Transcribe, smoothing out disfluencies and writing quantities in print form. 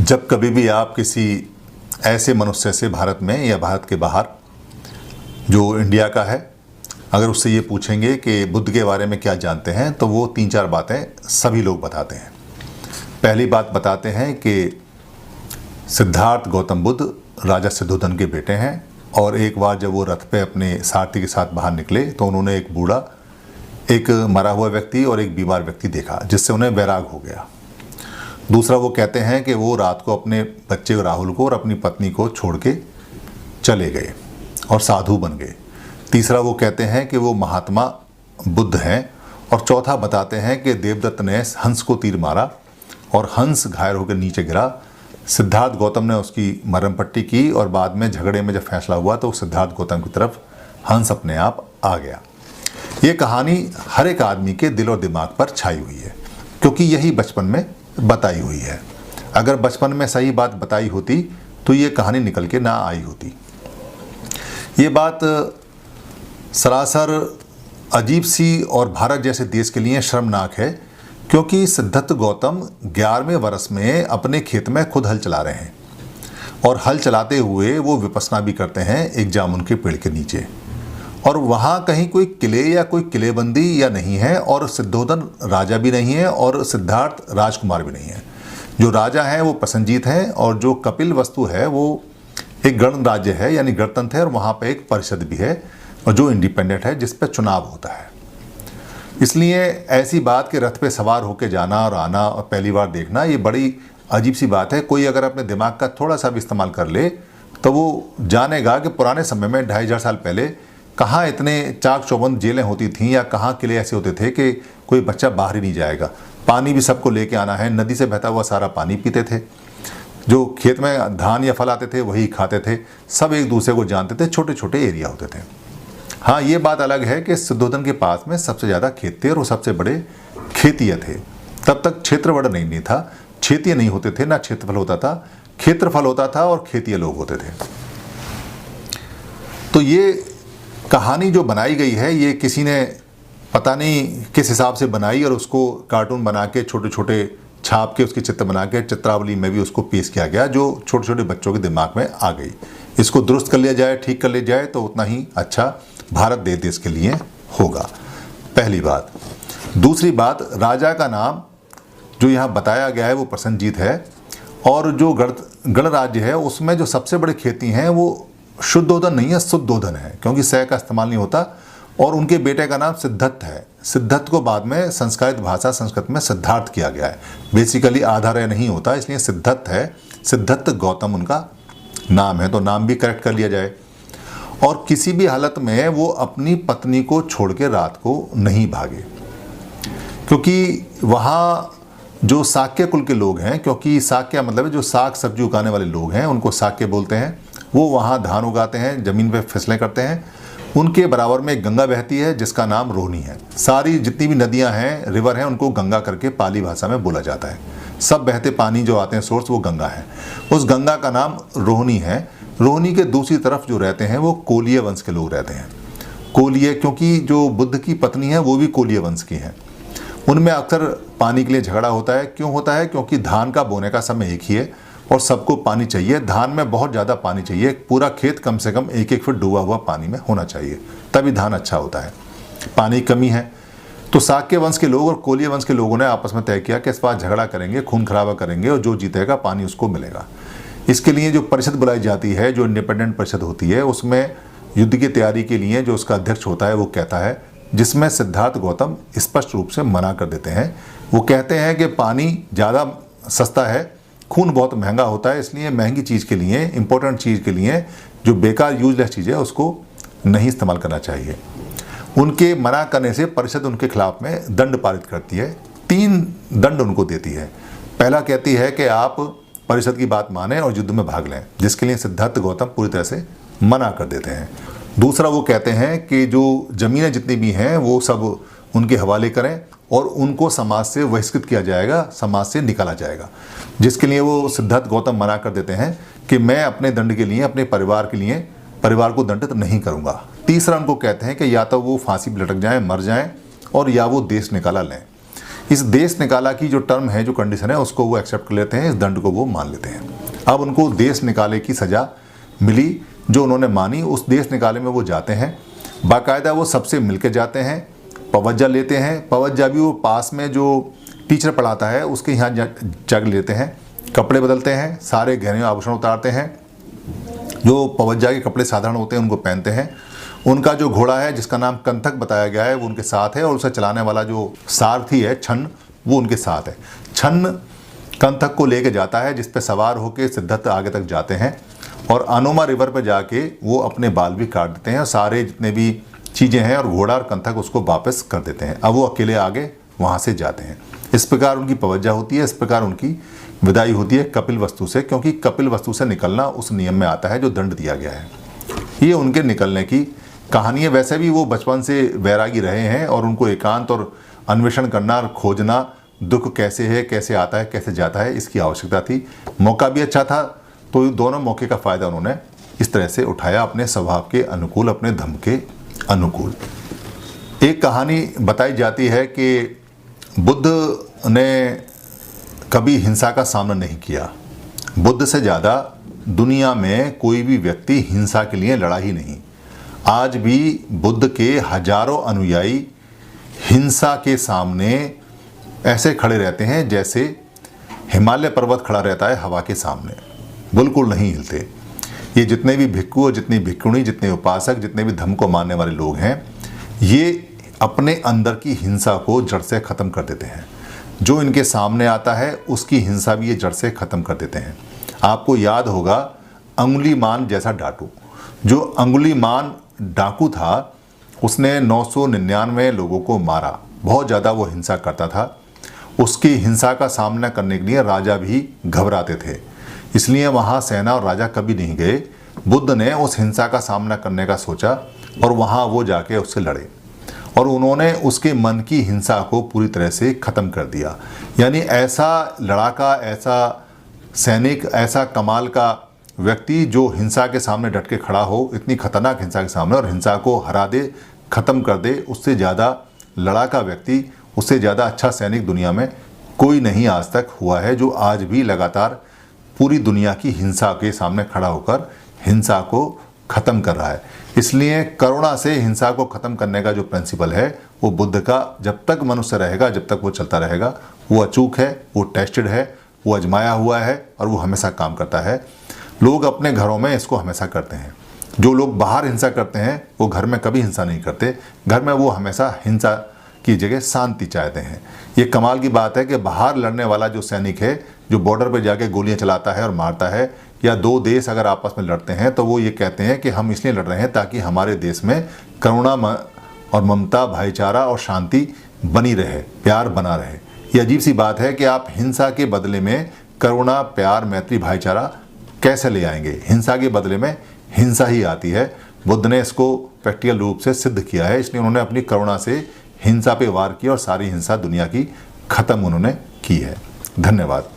जब कभी भी आप किसी ऐसे मनुष्य से भारत में या भारत के बाहर जो इंडिया का है, अगर उससे ये पूछेंगे कि बुद्ध के बारे में क्या जानते हैं, तो वो 3-4 बातें सभी लोग बताते हैं। पहली बात बताते हैं कि सिद्धार्थ गौतम बुद्ध राजा सिद्धोधन के बेटे हैं, और एक बार जब वो रथ पे अपने सारथी के साथ बाहर निकले तो उन्होंने एक बूढ़ा, एक मरा हुआ व्यक्ति और एक बीमार व्यक्ति देखा, जिससे उन्हें वैराग हो गया। दूसरा, वो कहते हैं कि वो रात को अपने बच्चे राहुल को और अपनी पत्नी को छोड़ के चले गए और साधु बन गए। तीसरा, वो कहते हैं कि वो महात्मा बुद्ध हैं। और चौथा बताते हैं कि देवदत्त ने हंस को तीर मारा और हंस घायल होकर नीचे गिरा। सिद्धार्थ गौतम ने उसकी मरहम पट्टी की और बाद में झगड़े में जब फैसला हुआ तो सिद्धार्थ गौतम की तरफ हंस अपने आप आ गया। ये कहानी हर एक आदमी के दिल और दिमाग पर छाई हुई है, क्योंकि यही बचपन में बताई हुई है। अगर बचपन में सही बात बताई होती तो ये कहानी निकल के ना आई होती। ये बात सरासर अजीब सी और भारत जैसे देश के लिए शर्मनाक है, क्योंकि सिद्धार्थ गौतम 11वें वर्ष में अपने खेत में खुद हल चला रहे हैं, और हल चलाते हुए वो विपश्यना भी करते हैं एक जामुन के पेड़ के नीचे। और वहाँ कहीं कोई किले या कोई किलेबंदी या नहीं है, और सिद्धोधन राजा भी नहीं है और सिद्धार्थ राजकुमार भी नहीं है। जो राजा हैं वो प्रसन्नजीत हैं, और जो कपिल वस्तु है वो एक गणराज्य है, यानी गणतंत्र है, और वहाँ पे एक परिषद भी है और जो इंडिपेंडेंट है, जिस पे चुनाव होता है। इसलिए ऐसी बात कि रथ पे सवार होके जाना और आना और पहली बार देखना, ये बड़ी अजीब सी बात है। कोई अगर अपने दिमाग का थोड़ा सा भी इस्तेमाल कर ले तो वो जानेगा कि पुराने समय में 2500 साल पहले कहाँ इतने चाक चौबंद जेलें होती थीं, या कहाँ किले ऐसे होते थे कि कोई बच्चा बाहर ही नहीं जाएगा। पानी भी सबको लेके आना है, नदी से बहता हुआ सारा पानी पीते थे। जो खेत में धान या फल आते थे वही खाते थे। सब एक दूसरे को जानते थे, छोटे छोटे एरिया होते थे। हाँ, ये बात अलग है कि सिद्धोधन के पास में सबसे ज़्यादा खेत थे और वो सबसे बड़े खेतीय थे। तब तक क्षेत्रफल नहीं था, क्षेत्रीय नहीं होते थे, ना क्षेत्रफल होता था, क्षेत्रफल होता था और खेतीय लोग होते थे। तो ये कहानी जो बनाई गई है, ये किसी ने पता नहीं किस हिसाब से बनाई और उसको कार्टून बना के छोटे छोटे छाप के उसके चित्र बना के चित्रावली में भी उसको पेश किया गया, जो छोटे छोटे बच्चों के दिमाग में आ गई। इसको दुरुस्त कर लिया जाए, ठीक कर लिया जाए तो उतना ही अच्छा भारत देश के लिए होगा। पहली बात। दूसरी बात, राजा का नाम जो यहाँ बताया गया है वो प्रसन्नजीत है, और जो गणराज्य है उसमें जो सबसे बड़े खेती हैं वो शुद्धोधन नहीं है, शुद्धोधन है, क्योंकि स का इस्तेमाल नहीं होता। और उनके बेटे का नाम सिद्धार्थ है। सिद्धार्थ को बाद में संस्कृत भाषा संस्कृत में सिद्धार्थ किया गया है। बेसिकली आधार नहीं होता, इसलिए सिद्धार्थ है। सिद्धार्थ गौतम उनका नाम है, तो नाम भी करेक्ट कर लिया जाए। और किसी भी हालत में वो अपनी पत्नी को छोड़ के रात को नहीं भागे, क्योंकि वहाँ जो साक्य कुल के लोग हैं, क्योंकि साक्य मतलब है जो साग सब्जी उगाने वाले लोग हैं, उनको साक्य बोलते हैं। वो वहाँ धान उगाते हैं, ज़मीन पे फसलें करते हैं। उनके बराबर में एक गंगा बहती है जिसका नाम रोहिणी है। सारी जितनी भी नदियाँ हैं, रिवर हैं, उनको गंगा करके पाली भाषा में बोला जाता है। सब बहते पानी जो आते हैं सोर्स, वो गंगा है। उस गंगा का नाम रोहिणी है। रोहिणी के दूसरी तरफ जो रहते हैं वो कोलीय वंश के लोग रहते हैं। कोलीय, क्योंकि जो बुद्ध की पत्नी है वो भी कोलीय वंश की है। उनमें अक्सर पानी के लिए झगड़ा होता है। क्यों होता है? क्योंकि धान का बोने का समय एक ही है और सबको पानी चाहिए। धान में बहुत ज़्यादा पानी चाहिए, पूरा खेत कम से कम 1-1 फुट डूबा हुआ पानी में होना चाहिए, तभी धान अच्छा होता है। पानी की कमी है, तो साक्य वंश के लोग और कोलीय वंश के लोगों ने आपस में तय किया कि इस बार झगड़ा करेंगे, खून खराबा करेंगे, और जो जीतेगा पानी उसको मिलेगा। इसके लिए जो परिषद बुलाई जाती है, जो इंडिपेंडेंट परिषद होती है, उसमें युद्ध की तैयारी के लिए जो उसका अध्यक्ष होता है वो कहता है, जिसमें सिद्धार्थ गौतम स्पष्ट रूप से मना कर देते हैं। वो कहते हैं कि पानी ज़्यादा सस्ता है, खून बहुत महंगा होता है, इसलिए महंगी चीज़ के लिए, इंपॉर्टेंट चीज़ के लिए जो बेकार यूजलेस चीज़ है उसको नहीं इस्तेमाल करना चाहिए। उनके मना करने से परिषद उनके खिलाफ में दंड पारित करती है। 3 दंड उनको देती है। पहला कहती है कि आप परिषद की बात माने और युद्ध में भाग लें, जिसके लिए सिद्धार्थ गौतम पूरी तरह से मना कर देते हैं। दूसरा, वो कहते हैं कि जो ज़मीनें जितनी भी हैं वो सब उनके हवाले करें और उनको समाज से बहिष्कृत किया जाएगा, समाज से निकाला जाएगा, जिसके लिए वो सिद्धार्थ गौतम मना कर देते हैं कि मैं अपने दंड के लिए, अपने परिवार के लिए, परिवार को दंडित नहीं करूँगा। तीसरा, उनको कहते हैं कि या तो वो फांसी पर लटक जाएं, मर जाएं, और या वो देश निकाला लें। इस देश निकाला की जो टर्म है, जो कंडीशन है, उसको वो एक्सेप्ट कर लेते हैं, इस दंड को वो मान लेते हैं। अब उनको देश निकाले की सज़ा मिली जो उन्होंने मानी। उस देश निकाले में वो जाते हैं, बाकायदा वो सबसे मिलके जाते हैं, पवज्जा लेते हैं। पवज्जा भी वो पास में जो टीचर पढ़ाता है उसके यहाँ जग लेते हैं, कपड़े बदलते हैं, सारे गहने आभूषण उतारते हैं, जो पवज्जा के कपड़े साधारण होते हैं उनको पहनते हैं। उनका जो घोड़ा है जिसका नाम कंथक बताया गया है वो उनके साथ है, और उसे चलाने वाला जो सारथी है छन्न, वो उनके साथ है। छन्न कंथक को लेके जाता है, जिस पे सवार होकर सिद्धत आगे तक जाते हैं, और अनोमा रिवर पर जाके वो अपने बाल भी काट देते हैं, और सारे जितने भी चीज़ें हैं और घोड़ा और कंथक उसको वापस कर देते हैं। अब वो अकेले आगे वहाँ से जाते हैं। इस प्रकार उनकी पवज्जा होती है, इस प्रकार उनकी विदाई होती है कपिल वस्तु से, क्योंकि कपिल वस्तु से निकलना उस नियम में आता है जो दंड दिया गया है। ये उनके निकलने की कहानी है। वैसे भी वो बचपन से वैरागी रहे हैं और उनको एकांत और अन्वेषण करना और खोजना, दुख कैसे है, कैसे आता है, कैसे जाता है, इसकी आवश्यकता थी। मौका भी अच्छा था, तो दोनों मौके का फ़ायदा उन्होंने इस तरह से उठाया, अपने स्वभाव के अनुकूल, अपने धर्म के अनुकूल। एक कहानी बताई जाती है कि बुद्ध ने कभी हिंसा का सामना नहीं किया। बुद्ध से ज़्यादा दुनिया में कोई भी व्यक्ति हिंसा के लिए लड़ा ही नहीं। आज भी बुद्ध के हजारों अनुयायी हिंसा के सामने ऐसे खड़े रहते हैं जैसे हिमालय पर्वत खड़ा रहता है हवा के सामने, बिल्कुल नहीं हिलते। ये जितने भी भिक्खु और जितनी भिक्खुणी, जितने उपासक, जितने भी धर्म को मानने वाले लोग हैं, ये अपने अंदर की हिंसा को जड़ से ख़त्म कर देते हैं। जो इनके सामने आता है उसकी हिंसा भी ये जड़ से ख़त्म कर देते हैं। आपको याद होगा अंगुलीमान जैसा डाकू, जो अंगुलीमान डाकू था, उसने 999 लोगों को मारा, बहुत ज़्यादा वो हिंसा करता था। उसकी हिंसा का सामना करने के लिए राजा भी घबराते थे, इसलिए वहाँ सेना और राजा कभी नहीं गए। बुद्ध ने उस हिंसा का सामना करने का सोचा और वहाँ वो जाके उससे लड़े, और उन्होंने उसके मन की हिंसा को पूरी तरह से ख़त्म कर दिया। यानी ऐसा लड़ाका, ऐसा सैनिक, ऐसा कमाल का व्यक्ति जो हिंसा के सामने डट के खड़ा हो, इतनी खतरनाक हिंसा के सामने, और हिंसा को हरा दे, ख़त्म कर दे, उससे ज़्यादा लड़ाका व्यक्ति, उससे ज़्यादा अच्छा सैनिक दुनिया में कोई नहीं आज तक हुआ है, जो आज भी लगातार पूरी दुनिया की हिंसा के सामने खड़ा होकर हिंसा को ख़त्म कर रहा है। इसलिए करुणा से हिंसा को ख़त्म करने का जो प्रिंसिपल है वो बुद्ध का जब तक मनुष्य रहेगा, जब तक वो चलता रहेगा, वो अचूक है, वो टेस्टेड है, वो आजमाया हुआ है, और वो हमेशा काम करता है। लोग अपने घरों में इसको हमेशा करते हैं। जो लोग बाहर हिंसा करते हैं वो घर में कभी हिंसा नहीं करते। घर में वो हमेशा हिंसा की जगह शांति चाहते हैं। ये कमाल की बात है कि बाहर लड़ने वाला जो सैनिक है, जो बॉर्डर पर जाके गोलियां चलाता है और मारता है, या दो देश अगर आपस में लड़ते हैं तो वो ये कहते हैं कि हम इसलिए लड़ रहे हैं ताकि हमारे देश में करुणा और ममता, भाईचारा और शांति बनी रहे, प्यार बना रहे। ये अजीब सी बात है कि आप हिंसा के बदले में करुणा, प्यार, मैत्री, भाईचारा कैसे ले आएंगे। हिंसा के बदले में हिंसा ही आती है। बुद्ध ने इसको प्रैक्टिकल रूप से सिद्ध किया है, इसलिए उन्होंने अपनी करुणा से हिंसा पे वार किया और सारी हिंसा दुनिया की ख़त्म उन्होंने की है। धन्यवाद।